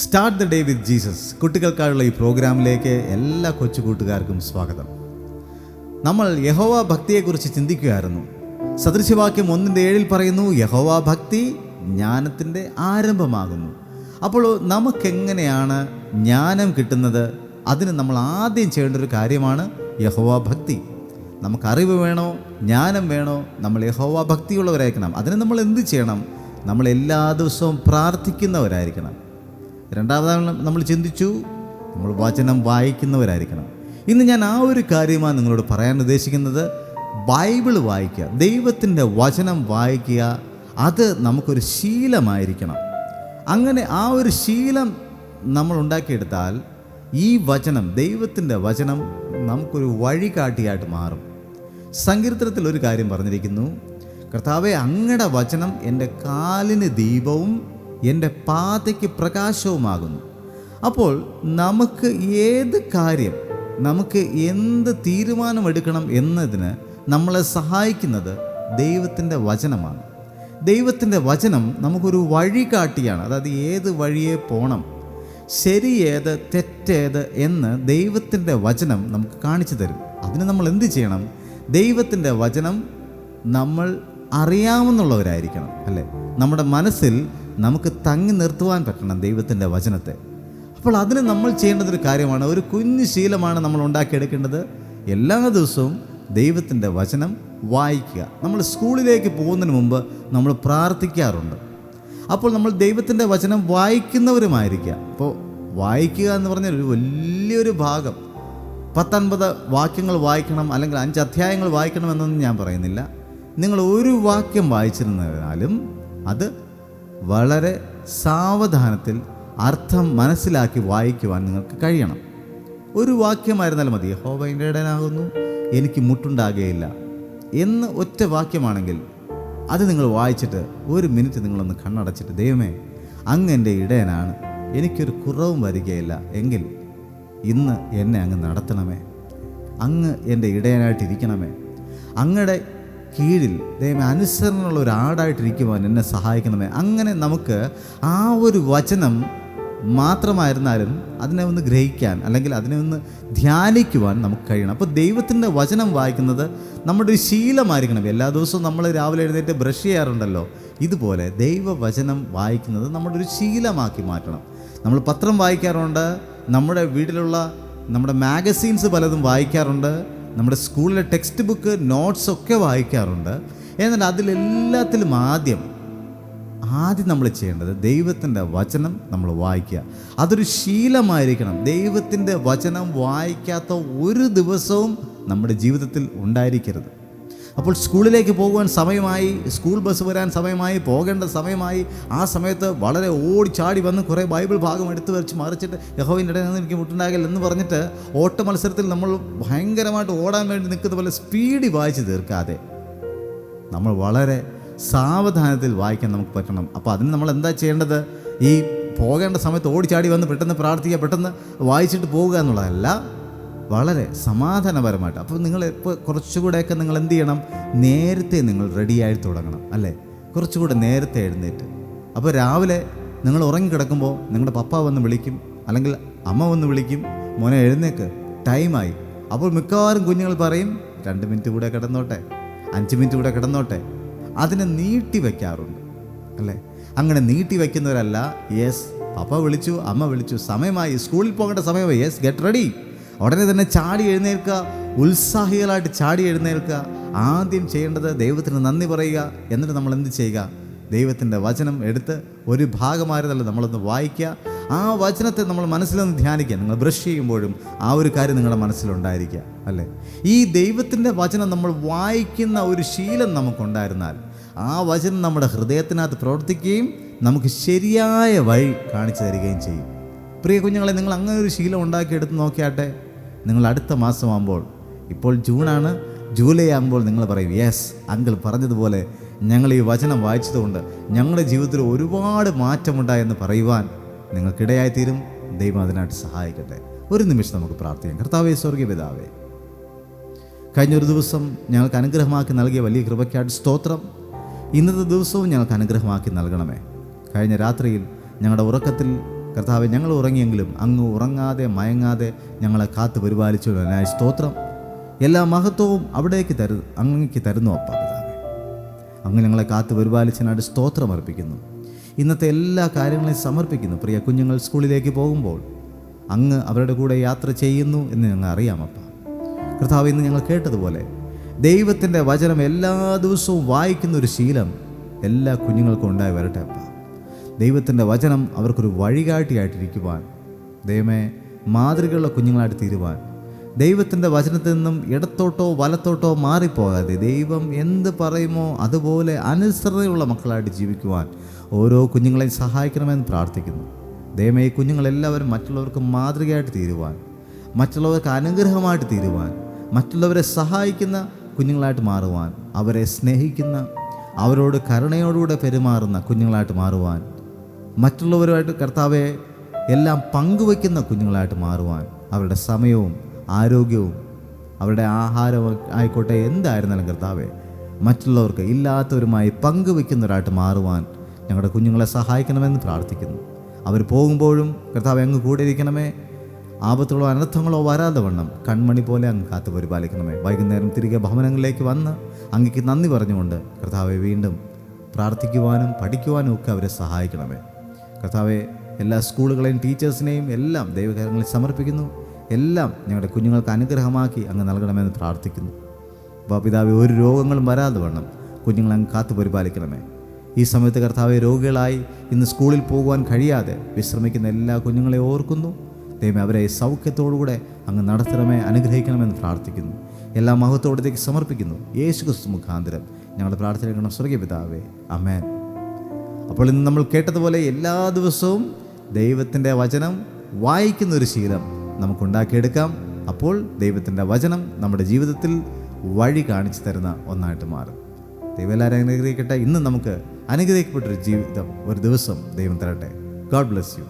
Start the day with Jesus കുട്ടികൾക്കായുള്ള ഈ പ്രോഗ്രാമിലേക്ക് എല്ലാ കൊച്ചു കൂട്ടുകാർക്കും സ്വാഗതം. നമ്മൾ യഹോവ ഭക്തിയെക്കുറിച്ച് ചിന്തിക്കുകയായിരുന്നു. സദൃശവാക്യം 1:7 പറയുന്നു, യഹോവ ഭക്തി ജ്ഞാനത്തിൻ്റെ ആരംഭമാകുന്നു. അപ്പോൾ നമുക്കെങ്ങനെയാണ് ജ്ഞാനം കിട്ടുന്നത്? അതിന് നമ്മൾ ആദ്യം ചെയ്യേണ്ട ഒരു കാര്യമാണ് യഹോവ ഭക്തി. നമുക്കറിവ് വേണോ, ജ്ഞാനം വേണോ, നമ്മൾ യഹോവ ഭക്തിയുള്ളവരായിരിക്കണം. അതിന് നമ്മൾ എന്ത് ചെയ്യണം? നമ്മൾ എല്ലാ ദിവസവും പ്രാർത്ഥിക്കുന്നവരായിരിക്കണം. രണ്ടാമതാണ് നമ്മൾ ചിന്തിച്ചു, നമ്മൾ വചനം വായിക്കുന്നവരായിരിക്കണം. ഇന്ന് ഞാൻ ആ ഒരു കാര്യമാണ് നിങ്ങളോട് പറയാൻ ഉദ്ദേശിക്കുന്നത്. ബൈബിൾ വായിക്കുക, ദൈവത്തിൻ്റെ വചനം വായിക്കുക, അത് നമുക്കൊരു ശീലമായിരിക്കണം. അങ്ങനെ ആ ഒരു ശീലം നമ്മൾ ഉണ്ടാക്കിയെടുത്താൽ ഈ വചനം, ദൈവത്തിൻ്റെ വചനം നമുക്കൊരു വഴികാട്ടിയായിട്ട് മാറും. സങ്കീർത്തനത്തിൽ ഒരു കാര്യം പറഞ്ഞിരിക്കുന്നു, കർത്താവേ, അങ്ങയുടെ വചനം എൻ്റെ കാലിന് ദീപവും എൻ്റെ പാതയ്ക്ക് പ്രകാശവുമാകുന്നു. അപ്പോൾ നമുക്ക് ഏത് കാര്യം, നമുക്ക് എന്ത് തീരുമാനമെടുക്കണം എന്നതിന് നമ്മളെ സഹായിക്കുന്നത് ദൈവത്തിൻ്റെ വചനമാണ്. ദൈവത്തിൻ്റെ വചനം നമുക്കൊരു വഴികാട്ടിയാണ്. അതായത് ഏത് വഴിയെ പോകണം, ശരി ഏത്, തെറ്റേത് എന്ന് ദൈവത്തിൻ്റെ വചനം നമുക്ക് കാണിച്ചു തരും. അതിന് നമ്മൾ എന്ത് ചെയ്യണം? ദൈവത്തിൻ്റെ വചനം നമ്മൾ അറിയാവുന്നവരായിരിക്കണം, അല്ലേ? നമ്മുടെ മനസ്സിൽ നമുക്ക് തങ്ങി നിർത്തുവാൻ പറ്റണം ദൈവത്തിൻ്റെ വചനത്തെ. അപ്പോൾ അതിന് നമ്മൾ ചെയ്യേണ്ടതൊരു കാര്യമാണ്, ഒരു കുഞ്ഞു ശീലമാണ് നമ്മൾ ഉണ്ടാക്കിയെടുക്കേണ്ടത്. എല്ലാ ദിവസവും ദൈവത്തിൻ്റെ വചനം വായിക്കുക. നമ്മൾ സ്കൂളിലേക്ക് പോകുന്നതിന് മുമ്പ് നമ്മൾ പ്രാർത്ഥിക്കാറുണ്ട്. അപ്പോൾ നമ്മൾ ദൈവത്തിൻ്റെ വചനം വായിക്കുന്നവരുമായിരിക്കുക. അപ്പോൾ വായിക്കുക എന്ന് പറഞ്ഞാൽ ഒരു വലിയൊരു ഭാഗം, 10-50 വാക്യങ്ങൾ വായിക്കണം, അല്ലെങ്കിൽ 5 അധ്യായങ്ങൾ വായിക്കണമെന്നൊന്നും ഞാൻ പറയുന്നില്ല. നിങ്ങൾ ഒരു വാക്യം വായിച്ചിരുന്നാലും അത് വളരെ സാവധാനത്തിൽ അർത്ഥം മനസ്സിലാക്കി വായിക്കുവാൻ നിങ്ങൾക്ക് കഴിയണം. ഒരു വാക്യമായിരുന്നാലും മതി. യഹോവ എൻ്റെ ഇടയനാകുന്നു, എനിക്ക് മുട്ടുണ്ടാകുകയില്ല എന്ന് ഒറ്റ വാക്യമാണെങ്കിൽ അത് നിങ്ങൾ വായിച്ചിട്ട് 1 മിനിറ്റ് നിങ്ങളൊന്ന് കണ്ണടച്ചിട്ട്, ദൈവമേ, അങ്ങ് എൻ്റെ ഇടയനാണ്, എനിക്കൊരു കുറവും വരികയില്ല എങ്കിൽ ഇന്ന് എന്നെ അങ്ങ് നടത്തണമേ, അങ്ങ് എൻ്റെ ഇടയനായിട്ടിരിക്കണമേ, അങ്ങയുടെ കീഴിൽ ദൈവമേ അനുസരണമുള്ള ഒരു ആടായിട്ടിരിക്കുവാൻ എന്നെ സഹായിക്കണമേ. അങ്ങനെ നമുക്ക് ആ ഒരു വചനം മാത്രമായിരുന്നാലും അതിനെ ഒന്ന് ഗ്രഹിക്കാൻ, അല്ലെങ്കിൽ അതിനെ ഒന്ന് ധ്യാനിക്കുവാൻ നമുക്ക് കഴിയണം. അപ്പോൾ ദൈവത്തിൻ്റെ വചനം വായിക്കുന്നത് നമ്മുടെ ഒരു ശീലമായിരിക്കണം. എല്ലാ ദിവസവും നമ്മൾ രാവിലെ എഴുന്നേറ്റ് ബ്രഷ് ചെയ്യാറുണ്ടല്ലോ, ഇതുപോലെ ദൈവവചനം വായിക്കുന്നത് നമ്മുടെ ഒരു ശീലമാക്കി മാറ്റണം. നമ്മൾ പത്രം വായിക്കാറുണ്ട്, നമ്മുടെ വീട്ടിലുള്ള നമ്മുടെ മാഗസീൻസ് പലതും വായിക്കാറുണ്ട്, നമ്മുടെ സ്കൂളിലെ ടെക്സ്റ്റ് ബുക്ക്, നോട്ട്സൊക്കെ വായിക്കാറുണ്ട്. എന്നാൽ അതിലെല്ലാത്തിലും ആദ്യം നമ്മൾ ചെയ്യേണ്ടത് ദൈവത്തിൻ്റെ വചനം നമ്മൾ വായിക്കുക. അതൊരു ശീലമായിരിക്കണം. ദൈവത്തിൻ്റെ വചനം വായിക്കാത്ത ഒരു ദിവസവും നമ്മുടെ ജീവിതത്തിൽ ഉണ്ടായിരിക്കരുത്. അപ്പോൾ സ്കൂളിലേക്ക് പോകുവാൻ സമയമായി, സ്കൂൾ ബസ് വരാൻ സമയമായി, പോകേണ്ട സമയമായി, ആ സമയത്ത് വളരെ ഓടിച്ചാടി വന്ന് കുറേ ബൈബിൾ ഭാഗം എടുത്തു വെച്ച് മറിച്ചിട്ട് യഹോവയുടെ ഇടയിൽ നിന്ന് എനിക്ക് മുട്ടുണ്ടാകില്ല എന്ന് പറഞ്ഞിട്ട് ഓട്ട മത്സരത്തിൽ നമ്മൾ ഭയങ്കരമായിട്ട് ഓടാൻ വേണ്ടി നിൽക്കുന്ന പോലെ സ്പീഡിൽ വായിച്ച് തീർക്കാതെ നമ്മൾ വളരെ സാവധാനത്തിൽ വായിക്കാൻ നമുക്ക് പറ്റണം. അപ്പോൾ അതിന് നമ്മൾ എന്താ ചെയ്യേണ്ടത്? ഈ പോകേണ്ട സമയത്ത് ഓടിച്ചാടി വന്ന് പെട്ടെന്ന് പ്രാർത്ഥിക്കുക, പെട്ടെന്ന് വായിച്ചിട്ട് പോവുക എന്നുള്ളതല്ല, വളരെ സമാധാനപരമായിട്ട്. അപ്പോൾ നിങ്ങൾ ഇപ്പോൾ കുറച്ചുകൂടെയൊക്കെ നിങ്ങൾ എന്ത് ചെയ്യണം? നേരത്തെ നിങ്ങൾ റെഡിയായി തുടങ്ങണം, അല്ലേ? കുറച്ചുകൂടെ നേരത്തെ എഴുന്നേറ്റ്. അപ്പോൾ രാവിലെ നിങ്ങൾ ഉറങ്ങിക്കിടക്കുമ്പോൾ നിങ്ങളുടെ പപ്പ വന്ന് വിളിക്കും, അല്ലെങ്കിൽ അമ്മ വന്ന് വിളിക്കും, മോനെ എഴുന്നേക്ക്, ടൈമായി. അപ്പോൾ മിക്കവാറും കുഞ്ഞുങ്ങൾ പറയും 2 മിനിറ്റ് കൂടെ കിടന്നോട്ടെ, 5 മിനിറ്റ് കൂടെ കിടന്നോട്ടെ. അതിനെ നീട്ടി വയ്ക്കാറുണ്ട്, അല്ലേ? അങ്ങനെ നീട്ടി വയ്ക്കുന്നവരല്ല. യെസ്, പപ്പ വിളിച്ചു, അമ്മ വിളിച്ചു, സമയമായി, സ്കൂളിൽ പോകേണ്ട സമയമായി, യെസ്, ഗെറ്റ് റെഡി. ഉടനെ തന്നെ ചാടി എഴുന്നേൽക്കുക, ഉത്സാഹികളായിട്ട് ചാടി എഴുന്നേൽക്കുക. ആദ്യം ചെയ്യേണ്ടത് ദൈവത്തിന് നന്ദി പറയുക. എന്നിട്ട് നമ്മൾ എന്ത് ചെയ്യുക? ദൈവത്തിൻ്റെ വചനം എടുത്ത് ഒരു ഭാഗമായിരുന്നല്ലോ നമ്മളൊന്ന് വായിക്കുക. ആ വചനത്തെ നമ്മൾ മനസ്സിലൊന്ന് ധ്യാനിക്കുക. നിങ്ങൾ ബ്രഷ് ചെയ്യുമ്പോഴും ആ ഒരു കാര്യം നിങ്ങളുടെ മനസ്സിലുണ്ടായിരിക്കുക, അല്ലേ? ഈ ദൈവത്തിൻ്റെ വചനം നമ്മൾ വായിക്കുന്ന ഒരു ശീലം നമുക്കുണ്ടായിരുന്നാൽ ആ വചനം നമ്മുടെ ഹൃദയത്തിനകത്ത് പ്രവർത്തിക്കുകയും നമുക്ക് ശരിയായ വഴി കാണിച്ചു തരികയും ചെയ്യും. പ്രിയ കുഞ്ഞുങ്ങളെ, നിങ്ങൾ അങ്ങനെ ഒരു ശീലം ഉണ്ടാക്കിയെടുത്ത് നോക്കിയാട്ടെ. നിങ്ങൾ അടുത്ത മാസമാകുമ്പോൾ, ഇപ്പോൾ ജൂണാണ്, ജൂലൈ ആകുമ്പോൾ നിങ്ങൾ പറയും, യെസ്, അങ്കിൾ പറഞ്ഞതുപോലെ ഞങ്ങൾ ഈ വചനം വായിച്ചതുകൊണ്ട് ഞങ്ങളുടെ ജീവിതത്തിൽ ഒരുപാട് മാറ്റമുണ്ടായെന്ന് പറയുവാൻ നിങ്ങൾക്കിടയായിത്തീരും. ദൈവം അതിനായിട്ട് സഹായിക്കട്ടെ. ഒരു നിമിഷം നമുക്ക് പ്രാർത്ഥിക്കാം. കർത്താവേ, സ്വർഗീയ പിതാവേ, കഴിഞ്ഞൊരു ദിവസം ഞങ്ങൾക്ക് അനുഗ്രഹമാക്കി നൽകിയ വലിയ കൃപയ്ക്കായിട്ട് സ്തോത്രം. ഇന്നത്തെ ദിവസവും ഞങ്ങൾക്ക് അനുഗ്രഹമാക്കി നൽകണമേ. കഴിഞ്ഞ രാത്രിയിൽ ഞങ്ങളുടെ ഉറക്കത്തിൽ കർത്താവെ, ഞങ്ങൾ ഉറങ്ങിയെങ്കിലും അങ്ങ് ഉറങ്ങാതെ മയങ്ങാതെ ഞങ്ങളെ കാത്തു പരിപാലിച്ചതിനായി സ്തോത്രം. എല്ലാ മഹത്വവും അവിടേക്ക് അങ്ങേക്ക് തരുന്നു അപ്പ പിതാവേ. അങ്ങ് ഞങ്ങളെ കാത്തു പരിപാലിച്ചതിനായിട്ട് സ്തോത്രം അർപ്പിക്കുന്നു. ഇന്നത്തെ എല്ലാ കാര്യങ്ങളെയും സമർപ്പിക്കുന്നു. പ്രിയ കുഞ്ഞുങ്ങൾ സ്കൂളിലേക്ക് പോകുമ്പോൾ അങ്ങ് അവരുടെ കൂടെ യാത്ര ചെയ്യുന്നു എന്ന് ഞങ്ങൾ അറിയാമപ്പ. കർത്താവ്, ഇന്ന് ഞങ്ങൾ കേട്ടതുപോലെ ദൈവത്തിൻ്റെ വചനം എല്ലാ ദിവസവും വായിക്കുന്ന ഒരു ശീലം എല്ലാ കുഞ്ഞുങ്ങൾക്കും ഉണ്ടായി വരട്ടെ അപ്പ. ദൈവത്തിൻ്റെ വചനം അവർക്കൊരു വഴികാട്ടിയായിട്ടിരിക്കുവാൻ, ദൈവമേ, മാതൃകയുള്ള കുഞ്ഞുങ്ങളായിട്ട് തീരുവാൻ, ദൈവത്തിൻ്റെ വചനത്തിൽ നിന്നും ഇടത്തോട്ടോ വലത്തോട്ടോ മാറിപ്പോകാതെ ദൈവം എന്ത് പറയുമോ അതുപോലെ അനുസരണയുള്ള മക്കളായിട്ട് ജീവിക്കുവാൻ ഓരോ കുഞ്ഞുങ്ങളെയും സഹായിക്കണമെന്ന് പ്രാർത്ഥിക്കുന്നു. ദൈവമേ, ഈ കുഞ്ഞുങ്ങളെല്ലാവരും മറ്റുള്ളവർക്ക് മാതൃകയായിട്ട് തീരുവാൻ, മറ്റുള്ളവർക്ക് അനുഗ്രഹമായിട്ട് തീരുവാൻ, മറ്റുള്ളവരെ സഹായിക്കുന്ന കുഞ്ഞുങ്ങളായിട്ട് മാറുവാൻ, അവരെ സ്നേഹിക്കുന്ന, അവരോട് കരുണയോടുകൂടെ പെരുമാറുന്ന കുഞ്ഞുങ്ങളായിട്ട് മാറുവാൻ, മറ്റുള്ളവരുമായിട്ട് കർത്താവെ എല്ലാം പങ്കുവയ്ക്കുന്ന കുഞ്ഞുങ്ങളായിട്ട് മാറുവാൻ, അവരുടെ സമയവും ആരോഗ്യവും അവരുടെ ആഹാരം ആയിക്കോട്ടെ എന്തായിരുന്നാലും കർത്താവെ മറ്റുള്ളവർക്ക് ഇല്ലാത്തവരുമായി പങ്കുവയ്ക്കുന്നവരായിട്ട് മാറുവാൻ ഞങ്ങളുടെ കുഞ്ഞുങ്ങളെ സഹായിക്കണമെന്ന് പ്രാർത്ഥിക്കുന്നു. അവർ പോകുമ്പോഴും കർത്താവെ അങ്ങ് കൂടെ ഇരിക്കണമേ. ആപത്തുകളോ അനർത്ഥങ്ങളോ വരാതെ വണ്ണം കൺമണി പോലെ അങ്ങ് കാത്തു പരിപാലിക്കണമേ. വൈകുന്നേരം തിരികെ ഭവനങ്ങളിലേക്ക് വന്ന് അങ്ങേക്ക് നന്ദി പറഞ്ഞുകൊണ്ട് കർത്താവെ വീണ്ടും പ്രാർത്ഥിക്കുവാനും പഠിക്കുവാനും ഒക്കെ അവരെ സഹായിക്കണമേ. കർത്താവെ, എല്ലാ സ്കൂളുകളെയും ടീച്ചേഴ്സിനെയും എല്ലാം ദൈവകരങ്ങളിൽ സമർപ്പിക്കുന്നു. എല്ലാം ഞങ്ങളുടെ കുഞ്ഞുങ്ങൾക്ക് അനുഗ്രഹമാക്കി അങ്ങ് നൽകണമെന്ന് പ്രാർത്ഥിക്കുന്നു. അപ്പോൾ പിതാവെ, ഒരു രോഗങ്ങളും വരാതെ വണ്ണം കുഞ്ഞുങ്ങളെ അങ്ങ് കാത്തു പരിപാലിക്കണമേ. ഈ സമയത്ത് കർത്താവെ, രോഗികളായി ഇന്ന് സ്കൂളിൽ പോകുവാൻ കഴിയാതെ വിശ്രമിക്കുന്ന എല്ലാ കുഞ്ഞുങ്ങളെ ഓർക്കുന്നു. ദൈവമേ, അവരെ സൗഖ്യത്തോടുകൂടെ അങ്ങ് നടത്തണമേ, അനുഗ്രഹിക്കണമെന്ന് പ്രാർത്ഥിക്കുന്നു. എല്ലാ മഹത്വത്തോടത്തേക്ക് സമർപ്പിക്കുന്നു. യേശു ക്രിസ്തു മുഖാന്തരം ഞങ്ങളുടെ പ്രാർത്ഥന കേൾക്കണം സ്വർഗ്ഗീയ പിതാവേ, ആമേൻ. അപ്പോൾ ഇന്ന് നമ്മൾ കേട്ടതുപോലെ എല്ലാ ദിവസവും ദൈവത്തിൻ്റെ വചനം വായിക്കുന്നൊരു ശീലം നമുക്കുണ്ടാക്കിയെടുക്കാം. അപ്പോൾ ദൈവത്തിൻ്റെ വചനം നമ്മുടെ ജീവിതത്തിൽ വഴി കാണിച്ചു തരുന്ന ഒന്നായിട്ട് മാറും. ദൈവം എല്ലാവരും അനുഗ്രഹിക്കട്ടെ. ഇന്ന് നമുക്ക് അനുഗ്രഹിക്കപ്പെട്ടൊരു ജീവിതം, ഒരു ദിവസം ദൈവം തരട്ടെ. God bless you.